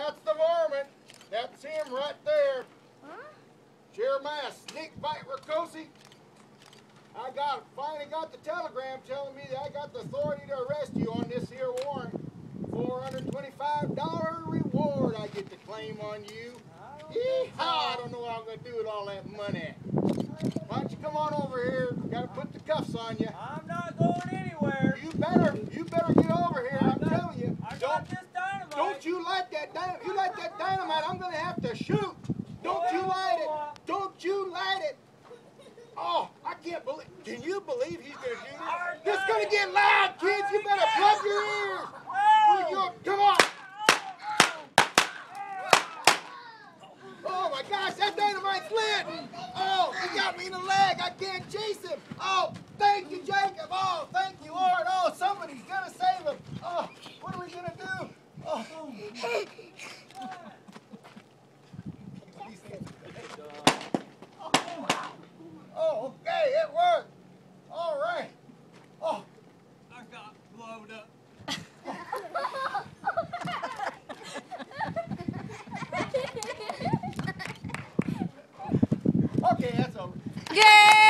That's the varmint. That's him right there. Huh? Jeremiah Snakebite Ricosi. I finally got the telegram telling me that I got the authority to arrest you on this here warrant. $425 reward I get to claim on you. Yeehaw! I don't know what I'm going to do with all that money. Why don't you come on over here? Got to put the cuffs on you. I'm not going anywhere. You better get over here. I'm telling you. I got this dynamite. Don't you light that dynamite. If you light that dynamite, I'm going to have to shoot. Don't you light it. Don't you light it. Oh, I can't believe. Can you believe he's going to do this? It's going to get loud, kids. You better plug your ears. Come on. Oh my gosh, that dynamite's lit. Oh, he got me in the leg. I can't chase him. Oh, thank you, Jacob. Oh, thank you, Lord. Oh, somebody's going to save him. Oh, what are we going to do? Oh. Oh, okay, it worked. All right. Oh, I got blowed up. okay, that's over. Yay!